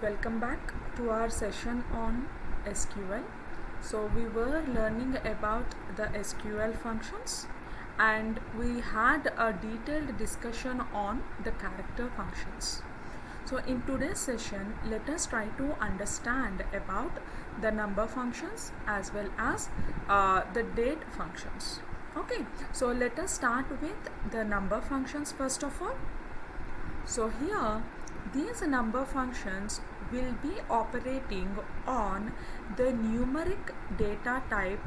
Welcome back to our session on SQL. So we were learning about the SQL functions and we had a detailed discussion on the character functions. So in today's session, let us try to understand about the number functions as well as the date functions. Okay, so let us start with the number functions first of all. So here these number functions will be operating on the numeric data type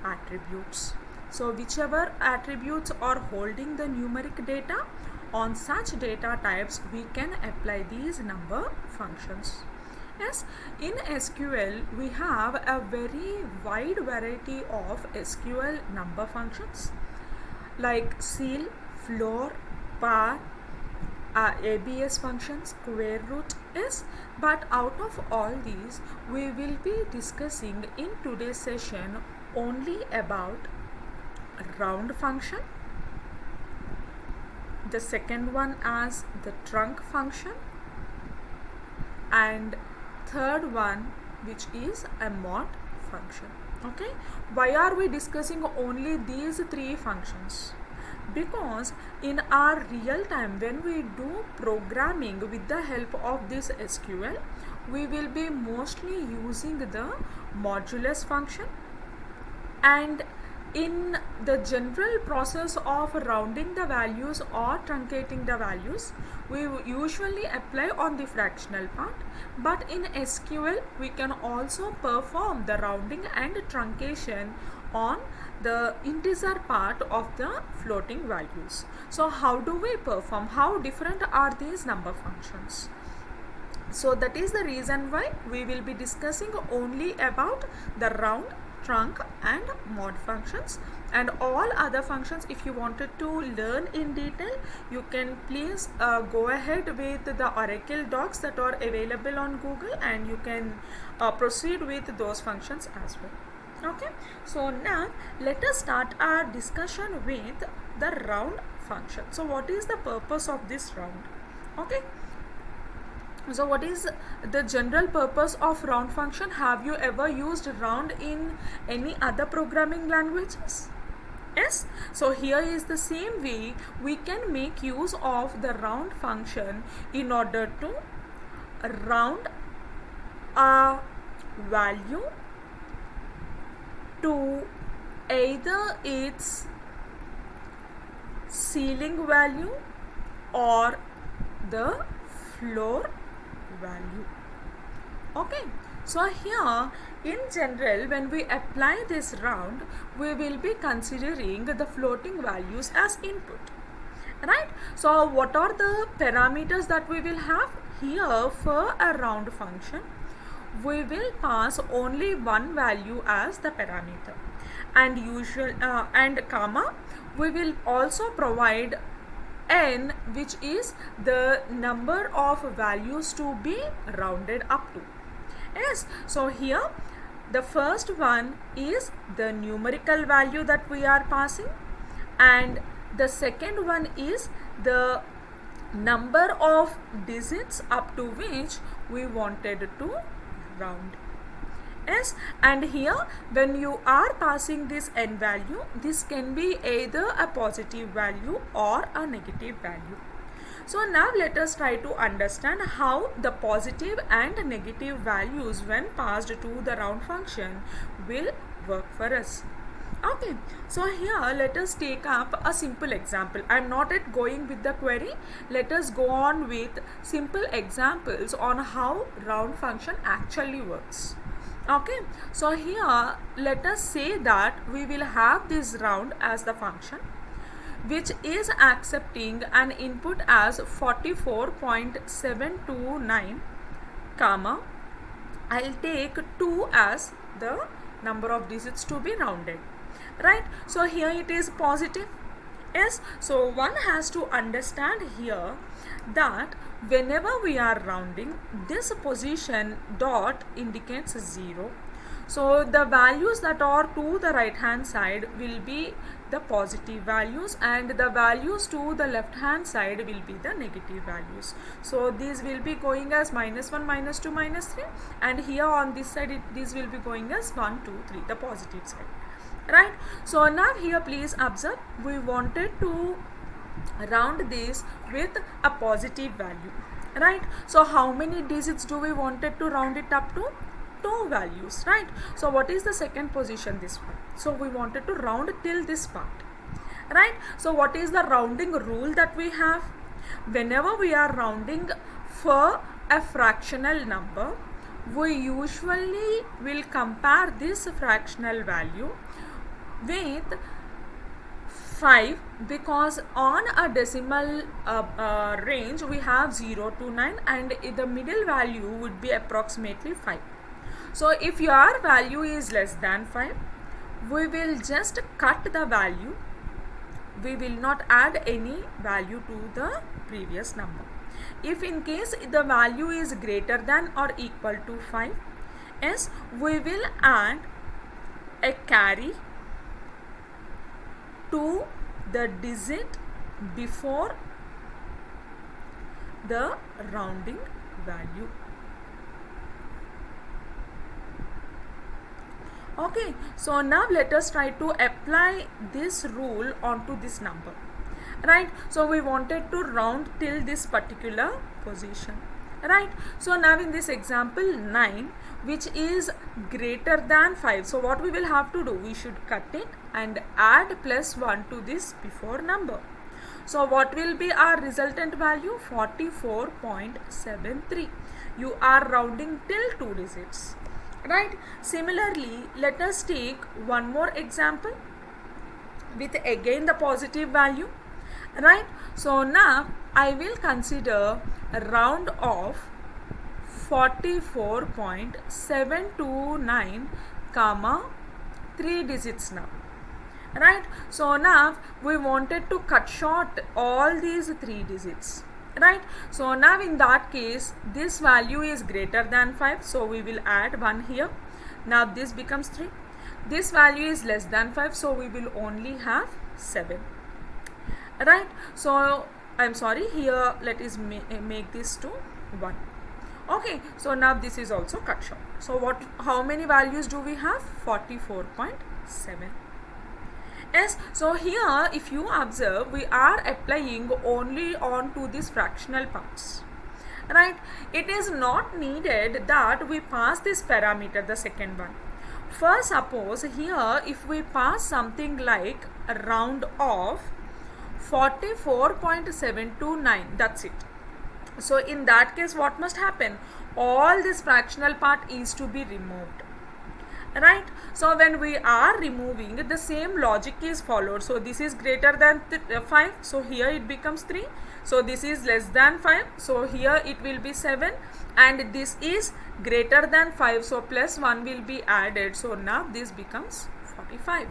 attributes. So whichever attributes are holding the numeric data, on such data types we can apply these number functions. Yes, in SQL we have a very wide variety of SQL number functions like ceil, floor, par, ABS functions, square root is, but out of all these we will be discussing in today's session only about round function, the second one as the trunc function, and third one which is a mod function. Okay, why are we discussing only these three functions? Because in our real time when we do programming with the help of this SQL, we will be mostly using the modulus function, and in the general process of rounding the values or truncating the values, we usually apply on the fractional part, but in SQL we can also perform the rounding and truncation on the integer part of the floating values. So how do we perform? How different are these number functions? So that is the reason why we will be discussing only about the round, trunc and mod functions, and all other functions if you wanted to learn in detail you can please go ahead with the Oracle docs that are available on Google and you can proceed with those functions as well. Okay, so now let us start our discussion with the round function. So what is the purpose of this round? Okay, so what is the general purpose of round function? Have you ever used round in any other programming languages? Yes, so here is the same way we can make use of the round function in order to round a value to either its ceiling value or the floor value. Okay, so here in general when we apply this round we will be considering the floating values as input, right? So what are the parameters that we will have here for a round function? We will pass only one value as the parameter, and and comma we will also provide n, which is the number of values to be rounded up to. Yes, so here the first one is the numerical value that we are passing, and the second one is the number of digits up to which we wanted to round. Yes, and here when you are passing this n value, this can be either a positive value or a negative value. So now let us try to understand how the positive and negative values when passed to the round function will work for us. Okay, so here let us take up a simple example. I am not yet going with the query. Let us go on with simple examples on how round function actually works. Okay, so here let us say that we will have this round as the function which is accepting an input as 44.729 comma I'll take 2 as the number of digits to be rounded, right? So here it is positive. Yes, so one has to understand here that whenever we are rounding, this position dot indicates 0. So the values that are to the right hand side will be the positive values, and the values to the left hand side will be the negative values. So these will be going as -1, -2, -3, and here on this side these will be going as 1, 2, 3, the positive side, right? So now here please observe, we wanted to round this with a positive value, right? So how many digits do we wanted to round it up to? 2 values, right? So what is the second position? This one. So we wanted to round till this part, right? So what is the rounding rule that we have? Whenever we are rounding for a fractional number, we usually will compare this fractional value with 5, because on a decimal range we have 0 to 9, and the middle value would be approximately 5. So if your value is less than 5, we will just cut the value. We will not add any value to the previous number. If in case the value is greater than or equal to 5, yes, we will add a carry to the digit before the rounding value. Okay, so now let us try to apply this rule onto this number, right? So we wanted to round till this particular position, right? So now in this example 9, which is greater than 5, so what we will have to do, we should cut it and add +1 to this before number. So what will be our resultant value? 44.73. You are rounding till 2 digits, right? Similarly, let us take one more example with again the positive value, right? So now I will consider a round of 44.729 comma 3 digits now, right? So now we wanted to cut short all these 3 digits, right? So now in that case this value is greater than 5, so we will add 1 here. Now this becomes 3. This value is less than 5, so we will only have 7, right? So I'm sorry, here let us make this to 1. Okay, so now this is also cut short. So how many values do we have? 44.7. Yes, so here if you observe, we are applying only on to these fractional parts, right? It is not needed that we pass this parameter, the second one. First, suppose here if we pass something like a round of 44.729, that's it. So in that case what must happen? All this fractional part is to be removed, right? So when we are removing, the same logic is followed. So this is greater than 5, so here it becomes 3. So this is less than 5, so here it will be 7, and this is greater than 5, so +1 will be added. So now this becomes 45.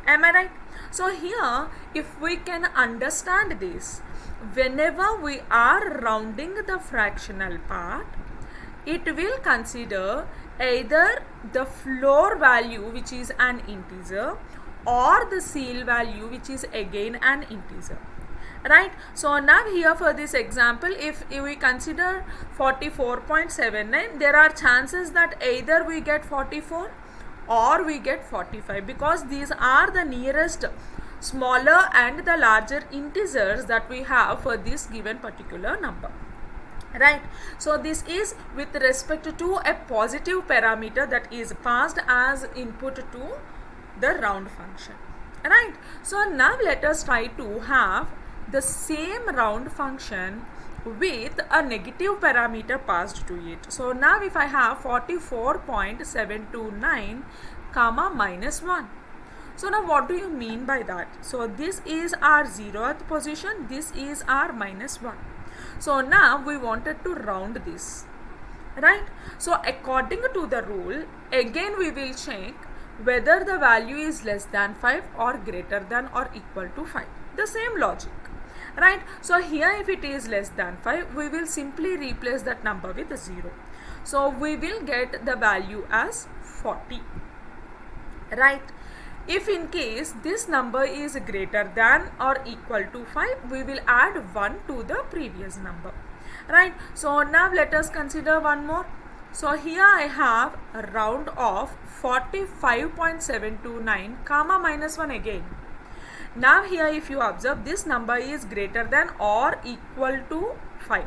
Am I right? So here if we can understand this, whenever we are rounding the fractional part, it will consider either the floor value, which is an integer, or the ceil value, which is again an integer, right? So now here for this example, if we consider 44.79, there are chances that either we get 44 or we get 45, because these are the nearest smaller and the larger integers that we have for this given particular number, right? So this is with respect to a positive parameter that is passed as input to the round function, right? So now let us try to have the same round function with a negative parameter passed to it. So now if I have 44.729 comma -1, so now what do you mean by that? So this is our 0th position, this is our -1. So now we wanted to round this, right? So according to the rule, again we will check whether the value is less than 5 or greater than or equal to 5. The same logic, right? So here if it is less than 5, we will simply replace that number with a 0. So we will get the value as 40, right? if in case this number is greater than or equal to 5, we will add 1 to the previous number, right? So now let us consider one more. So here I have a round of 45.729 comma minus 1 again. Now here if you observe, this number is greater than or equal to 5.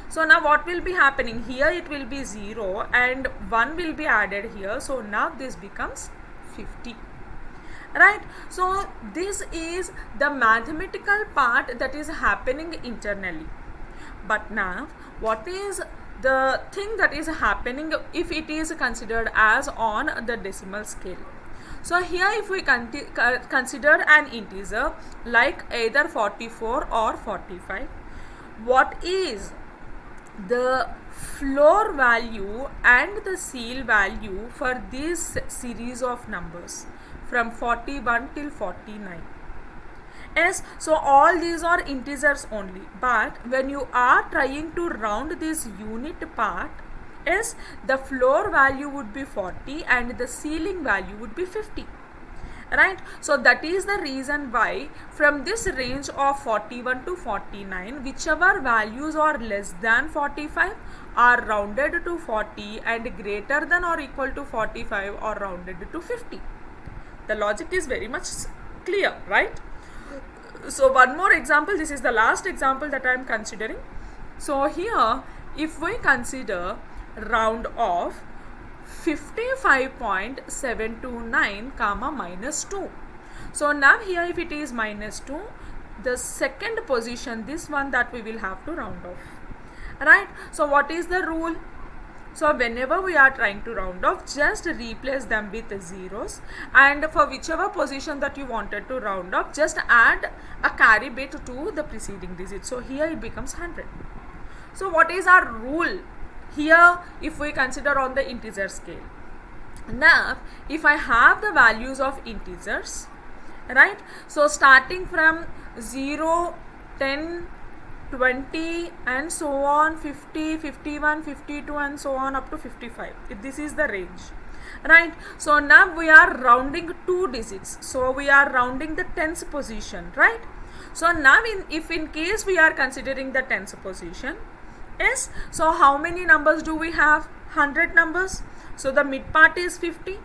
So now what will be happening? Here it will be 0 and 1 will be added here. So now this becomes 50. Right? So this is the mathematical part that is happening internally. But now what is the thing that is happening if it is considered as on the decimal scale? So here if we consider an integer like either 44 or 45, what is the floor value and the seal value for this series of numbers from 41 till 49? Yes, so all these are integers only, but when you are trying to round this unit part, yes, the floor value would be 40 and the ceiling value would be 50. Right? So that is the reason why from this range of 41 to 49, whichever values are less than 45 are rounded to 40 and greater than or equal to 45 are rounded to 50. The logic is very much clear, right? So one more example, this is the last example that I am considering. So here if we consider round of 55.729 comma minus 2. So now here if it is minus 2, the second position, this one that we will have to round off. Right? So what is the rule? So whenever we are trying to round off, just replace them with zeros, and for whichever position that you wanted to round off, just add a carry bit to the preceding digit. So here it becomes 100. So what is our rule here if we consider on the integer scale? Now if I have the values of integers, right, so starting from 0, 10, 20 and so on, 50, 51, 52 and so on up to 55. This is the range, right? So now we are rounding 2 digits, so we are rounding the tens position, right? So now if in case we are considering the tens position, yes, so how many numbers do we have? 100 numbers. So the mid part is 50.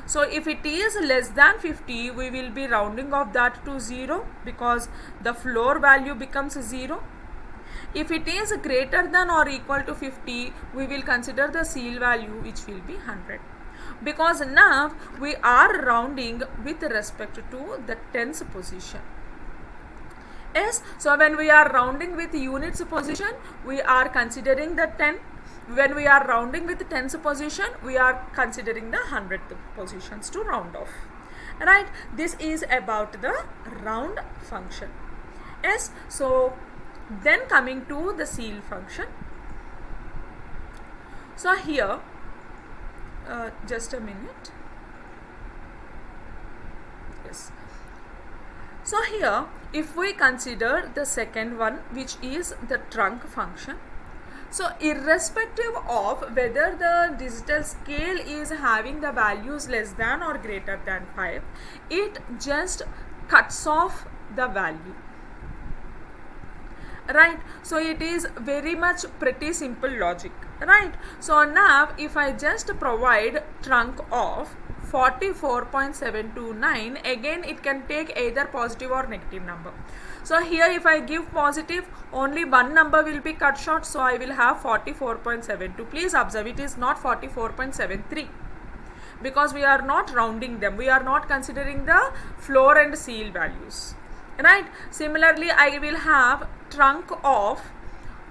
So if it is less than 50, we will be rounding off that to 0 because the floor value becomes 0. If it is greater than or equal to 50, we will consider the seal value, which will be 100. Because now we are rounding with respect to the tens position. Yes, so when we are rounding with units position, we are considering the 10. When we are rounding with tens position, we are considering the 100th positions to round off. Right? This is about the round function. Yes, so then coming to the seal function. So here, just a minute. Yes. So here, if we consider the second one, which is the trunk function. So irrespective of whether the digital scale is having the values less than or greater than 5, it just cuts off the value. Right? So it is very much pretty simple logic. Right? So now if I just provide trunk of 44.729, again it can take either positive or negative number. So here if I give positive, only one number will be cut short, so I will have 44.72. Please observe, it is not 44.73 because we are not rounding them. We are not considering the floor and seal values. Right? Similarly, I will have trunk of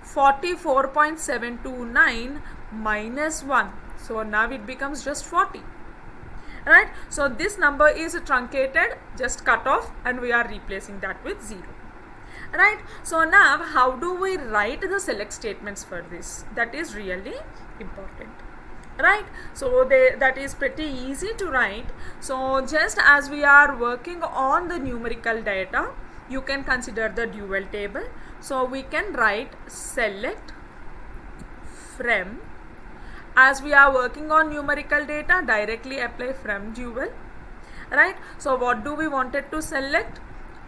44.729 minus 1. So now it becomes just 40. Right? So this number is truncated, just cut off, and we are replacing that with 0. Right? So now how do we write the select statements for this? That is really important. Right? So that is pretty easy to write. So just as we are working on the numerical data, you can consider the dual table. So we can write select from, as we are working on numerical data, directly apply from dual, right? So what do we wanted to select?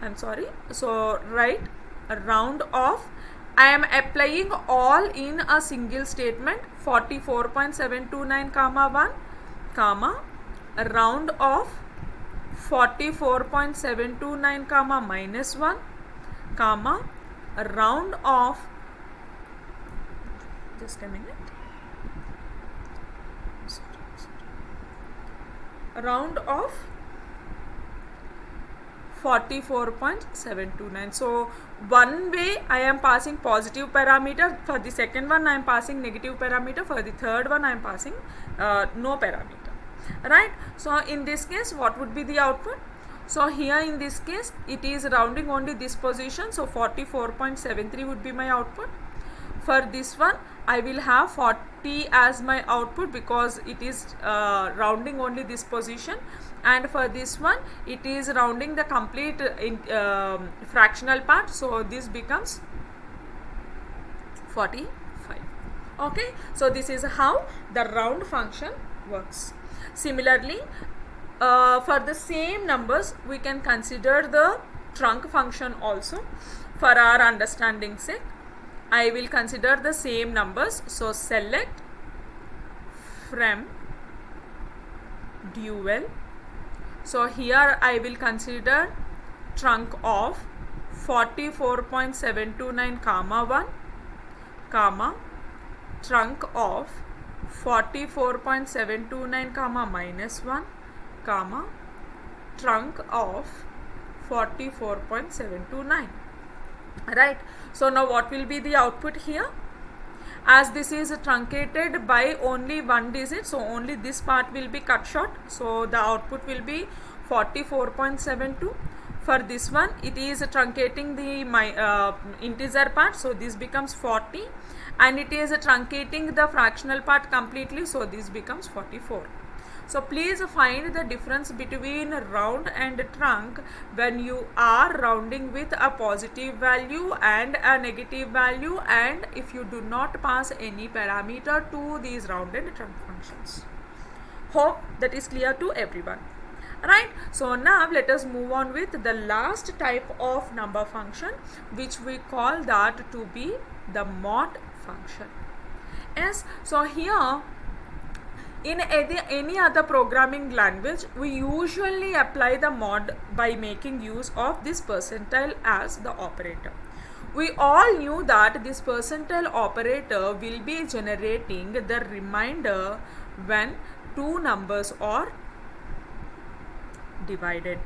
I'm sorry, so write a round off. I am applying all in a single statement, 44.729 comma 1 comma a round off 44.729 comma minus 1 comma a round off, just a minute, a round of 44.729. So one way I am passing positive parameter, for the second one I am passing negative parameter, for the third one I am passing no parameter, right? So in this case what would be the output? So here in this case it is rounding only this position, so 44.73 would be my output. For this one I will have 40 as my output because it is rounding only this position, and for this one it is rounding the complete fractional part, so this becomes 45. Okay, so this is how the round function works. Similarly, for the same numbers we can consider the trunk function also. For our understanding sake, I will consider the same numbers. So select from dual. So here I will consider trunk of 44.729 comma 1 comma trunk of 44.729 comma minus 1 comma trunk of 44.729. right? So now what will be the output here? As this is truncated by only one digit, so only this part will be cut short, so the output will be 44.72. For this one it is truncating the integer part, so this becomes 40, and it is truncating the fractional part completely, so this becomes 44. So please find the difference between round and trunk when you are rounding with a positive value and a negative value, and if you do not pass any parameter to these round and trunk functions. Hope that is clear to everyone. Right, so now let us move on with the last type of number function, which we call that to be the mod function. Yes, so here in any other programming language we usually apply the mod by making use of this percentile as the operator. We all knew that this percentile operator will be generating the remainder when two numbers are divided.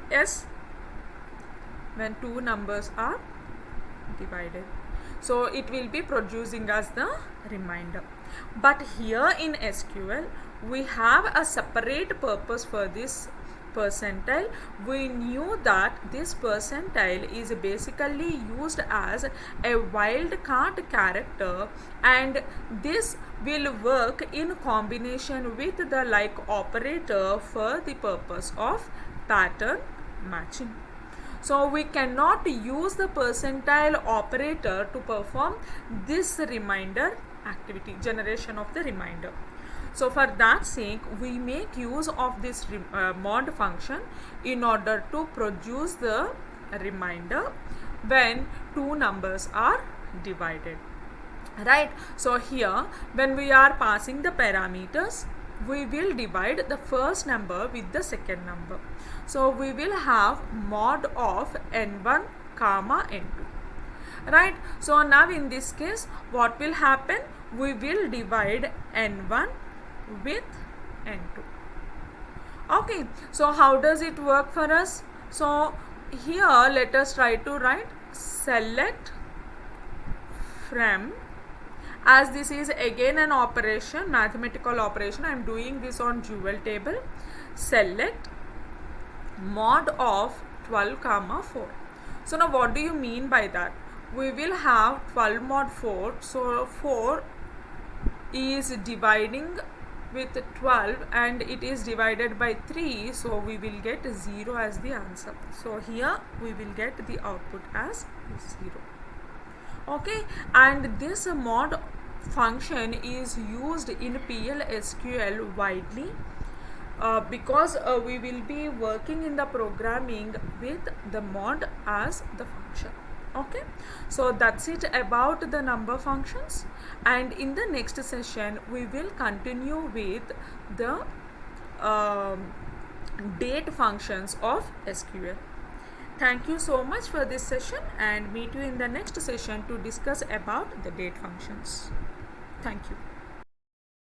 Yes, when two numbers are divided, so it will be producing us the remainder. But here in SQL we have a separate purpose for this percentile. We knew that this percentile is basically used as a wildcard character, and this will work in combination with the like operator for the purpose of pattern matching. So we cannot use the percentile operator to perform this remainder activity, generation of the remainder. So for that sake we make use of this mod function in order to produce the remainder when two numbers are divided. Right, so here when we are passing the parameters, we will divide the first number with the second number. So we will have mod of n1 comma n2. Right, so now in this case what will happen? We will divide n1 with n2. Okay, so how does it work for us? So here let us try to write select from, as this is again an operation, mathematical operation, I am doing this on dual table. Select mod of 12 comma 4. So now what do you mean by that? We will have 12 mod 4, so 4 is dividing with 12 and it is divided by 3, so we will get 0 as the answer. So here we will get the output as 0. Okay, and this mod function is used in PL SQL widely. because we will be working in the programming with the mod as the function. Okay, so that's it about the number functions, and in the next session we will continue with the date functions of SQL. Thank you so much for this session, and meet you in the next session to discuss about the date functions. Thank you.